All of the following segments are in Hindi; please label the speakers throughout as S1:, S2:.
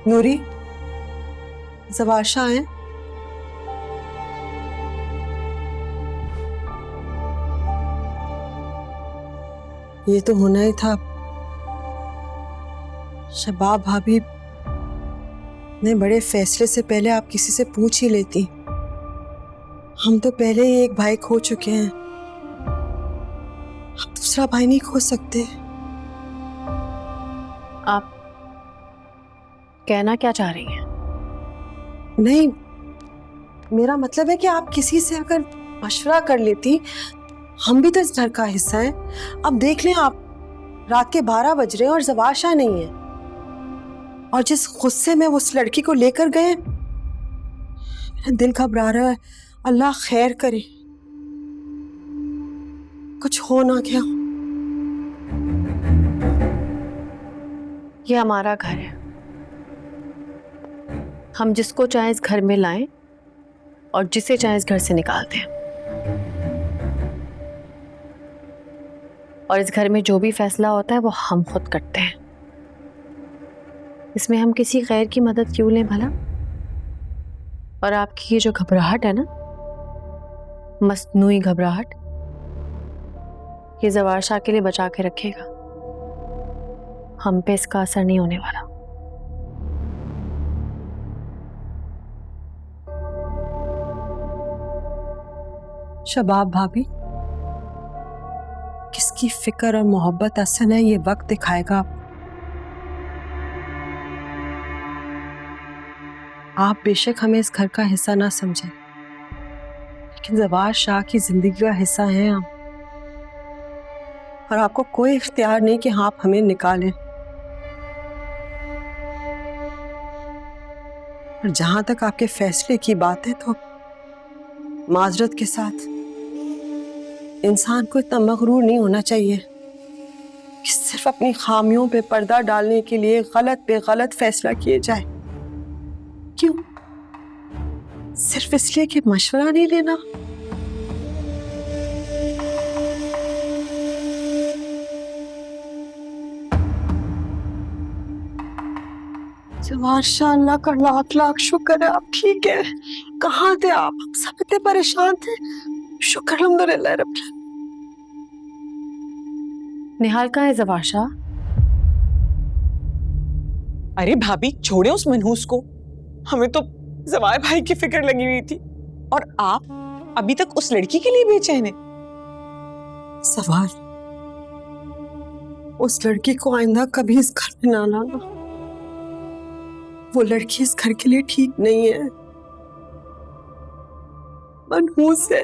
S1: नूरी, ज़वार शाह हैं? ये तो होना ही था। शबाब भाभी ने बड़े फैसले से पहले आप किसी से पूछ ही लेती। हम तो पहले ही एक भाई खो चुके हैं, अब दूसरा भाई नहीं खो सकते।
S2: आप कहना क्या चाह रही हैं?
S1: नहीं, मेरा मतलब है कि आप किसी से अगर मशवरा कर लेती। हम भी तो इस घर का हिस्सा हैं। अब देख लें आप, रात के 12 बज रहे हैं और ज़वार शाह नहीं है, और जिस गुस्से में वो उस लड़की को लेकर गए, मेरा दिल घबरा रहा है। अल्लाह खैर करे, कुछ हो ना क्या।
S2: ये हमारा घर है, हम जिसको चाहे इस घर में लाएं और जिसे चाहे इस घर से निकाल दें। और इस घर में जो भी फैसला होता है वो हम खुद करते हैं। इसमें हम किसी गैर की मदद क्यों लें भला? और आपकी ये जो घबराहट है ना, मसनूई घबराहट, ये ज़वार शाह के लिए बचा के रखेगा। हम पे इसका असर नहीं होने वाला।
S1: शबाब भाभी, किसकी फिक्र और मोहब्बत असल है ये वक्त दिखाएगा। आप बेशक हमें इस घर का हिस्सा ना समझें, लेकिन ज़वार शाह की जिंदगी का हिस्सा हैं आप, और आपको कोई इख्तियार नहीं कि आप हमें निकालें। और जहां तक आपके फैसले की बात है, तो माजरत के साथ इंसान को इतना मगरूर नहीं होना चाहिए कि सिर्फ अपनी खामियों पे पर्दा डालने के लिए गलत पे गलत फैसला किए जाए। क्यों? सिर्फ इसलिए कि मशवरा नहीं लेना। माशाअल्लाह का लाख लाख शुक्र है, आप ठीक है। कहाँ थे आप? हम सब इतने परेशान थे। शुक्र अल्हम्दुलिल्लाह रब्बिल आलमीन।
S2: निहाल कहाँ है ज़वार शाह?
S3: अरे भाभी, छोड़े उस मनहूस को। हमें तो ज़वार भाई की फिक्र लगी हुई थी, और आप अभी तक उस लड़की के लिए बेचैन हैं।
S1: सवाल, उस लड़की को आइंदा कभी इस घर में ना लाना। वो लड़की इस घर के लिए ठीक नहीं है, मनहूस है।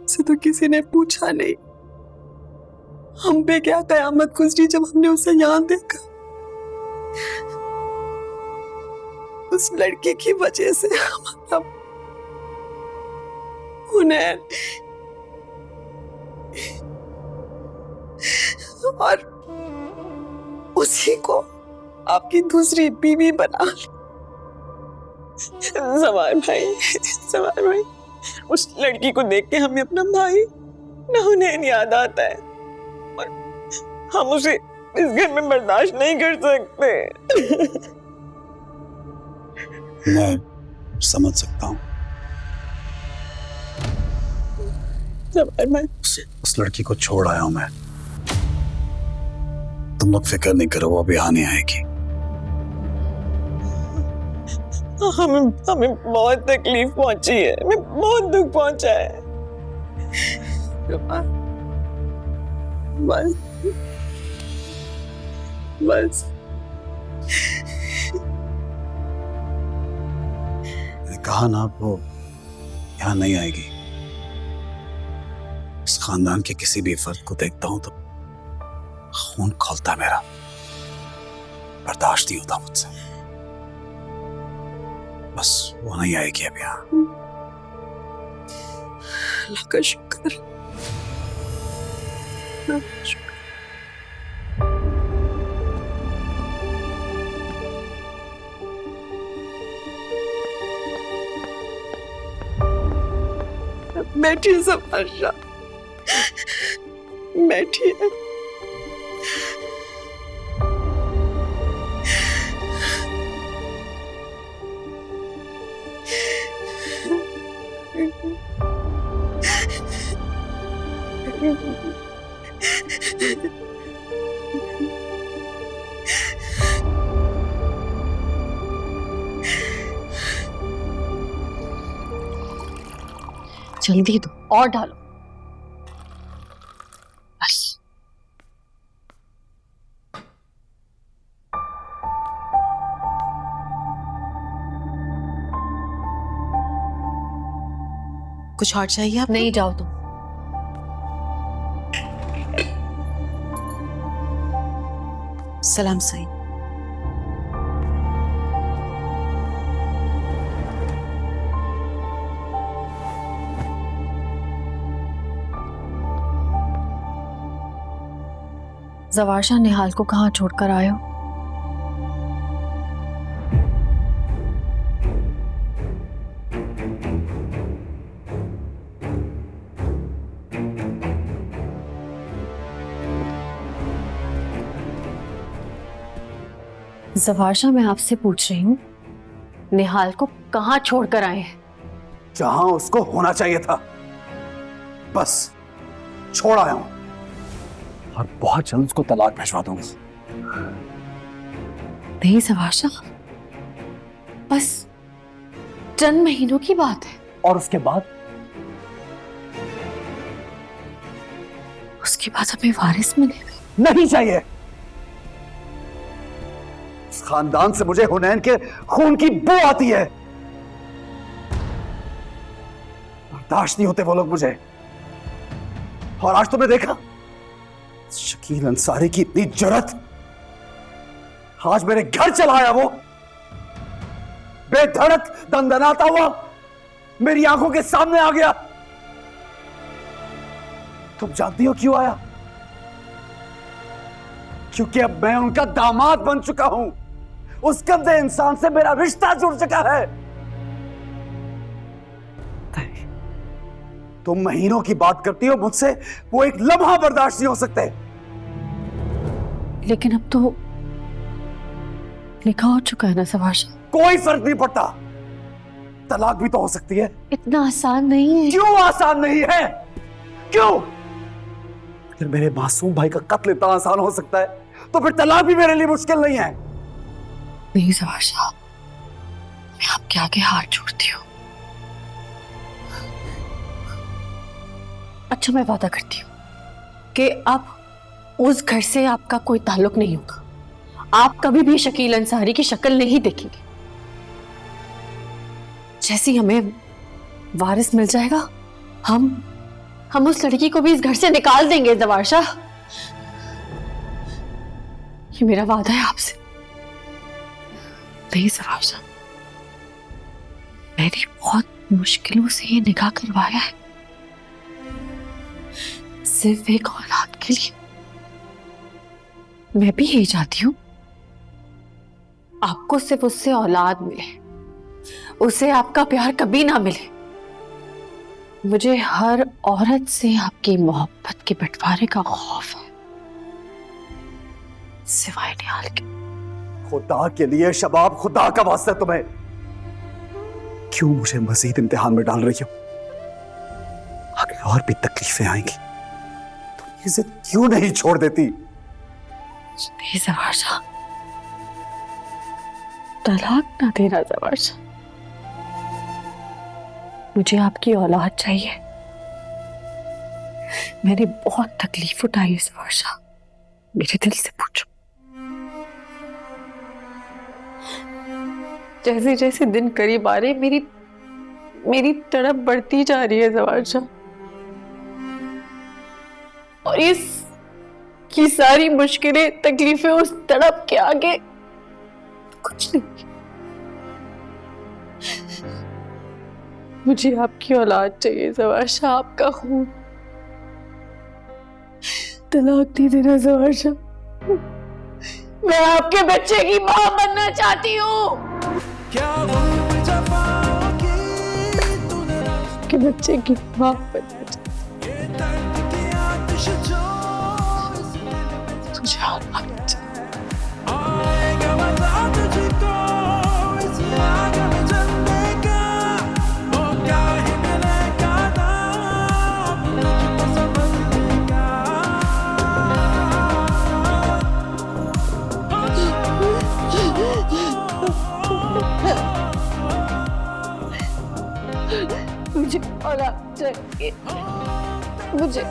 S1: हमसे तो किसी ने पूछा नहीं। हम पे क्या कयामत गुजरी जब हमने उसे यहाँ देखा। उस लड़की की वजह से हमारा हुनैन और उसी को आपकी दूसरी बीवी बना ली।
S3: ज़वार भाई, उस लड़की को देख के हमें अपना भाई न हुनैन याद आता है, और हम उसे इस घर में बर्दाश्त नहीं कर सकते।
S4: मैं समझ सकता हूँ।
S3: ज़वार भाई,
S4: उस लड़की को छोड़ आया हूं मैं। तुम लोग फिक्र नहीं करो, वो अभी आने आएगी।
S3: हमें बहुत तकलीफ पहुंची है, हमें बहुत दुख पहुंचा है।
S1: बस बस
S4: मैंने कहा ना, वो यहाँ नहीं आएगी। इस खानदान के किसी भी फर्द को देखता हूं तो खून खौलता है मेरा। बर्दाश्त नहीं होता मुझसे। बस वो नहीं आएगी अब यहाँ।
S1: अल्लाह का शुक्र। बैठी ज़वार शाह, बैठी है।
S2: जल्दी दो और डालो बस।
S1: कुछ और चाहिए आप?
S2: नहीं, जाओ तुम।
S1: सलाम साईं।
S2: जवार शाह निहाल को कहाँ छोड़कर आए हो? जवार शाह, मैं आपसे पूछ रही हूँ, निहाल को कहाँ छोड़कर आए हैं?
S4: जहां उसको होना चाहिए था, बस छोड़ आया हूं और बहुत जल्द उसको तलाक भिजवा दूंगी।
S2: नहीं जवार शाह, बस चंद महीनों की बात है।
S4: और उसके बाद
S2: हमें वारिस मिलेगा।
S4: नहीं चाहिए। इस खानदान से मुझे हुनैन के खून की बू आती है। बर्दाश्त नहीं होते वो लोग मुझे। और आज तुमने देखा शकील अंसारी की इतनी जुर्रत, आज मेरे घर चला आया वो, बेधड़क दंदनाता हुआ मेरी आंखों के सामने आ गया। तुम जानती हो क्यों आया? क्योंकि अब मैं उनका दामाद बन चुका हूं। उस गंदे इंसान से मेरा रिश्ता जुड़ चुका है। तुम महीनों की बात करती हो मुझसे, वो एक लम्हा बर्दाश्त नहीं हो सकते।
S2: लेकिन अब तो निकाह हो चुका है ना जवार शाह।
S4: कोई फर्क नहीं पड़ता, तलाक भी तो हो सकती है।
S2: इतना आसान नहीं है।
S4: क्यों आसान नहीं है? क्यों? अगर मेरे मासूम भाई का कत्ल इतना आसान हो सकता है तो फिर तलाक भी मेरे लिए मुश्किल नहीं है।
S2: नहीं जवार शाह, मैं आपके आगे हाथ जोड़ती हूँ। अच्छा, मैं वादा करती हूँ कि अब उस घर से आपका कोई ताल्लुक नहीं होगा। आप कभी भी शकील अंसारी की शक्ल नहीं देखेंगे। जैसे ही हमें वारिस मिल जाएगा, हम उस लड़की को भी इस घर से निकाल देंगे जवार शाह। ये मेरा वादा है आपसे। नहीं जवार शाह, मैंने बहुत मुश्किलों से ये निकाह करवाया है, सिर्फ एक औलाद के लिए। मैं भी यही चाहती हूं, आपको सिर्फ उससे औलाद मिले, उसे आपका प्यार कभी ना मिले। मुझे हर औरत से आपकी मोहब्बत के बंटवारे का खौफ है, सिवाय निहाल के।
S4: खुदा के लिए शबाब, खुदा का वास्ता तुम्हें, क्यों मुझे मजीद इम्तिहान में डाल रही हो? आगे और भी तकलीफें आएंगी, तुम ये जिद क्यों नहीं छोड़ देती?
S2: नहीं जवार शाह, तलाक ना देना जवार शाह। मुझे आपकी औलाद चाहिए। मैंने बहुत तकलीफ उठाई है जवार शाह, मेरे दिल से पूछो। जैसे जैसे दिन करीब आ रहे, मेरी तड़प बढ़ती जा रही है जवार शाह। और ये सारी मुश्किलें, तकलीफें उस तड़प के आगे कुछ नहीं। मुझे आपकी औलाद चाहिए जवार शाह, आपका खून। तलाक नहीं देना जवार शाह। मैं आपके बच्चे की मां बनना चाहती हूँ। आपके बच्चे की मां बनना चाहती हूँ। तुझे औलाद चाहिए। मुझे औलाद चाहिए मुझे।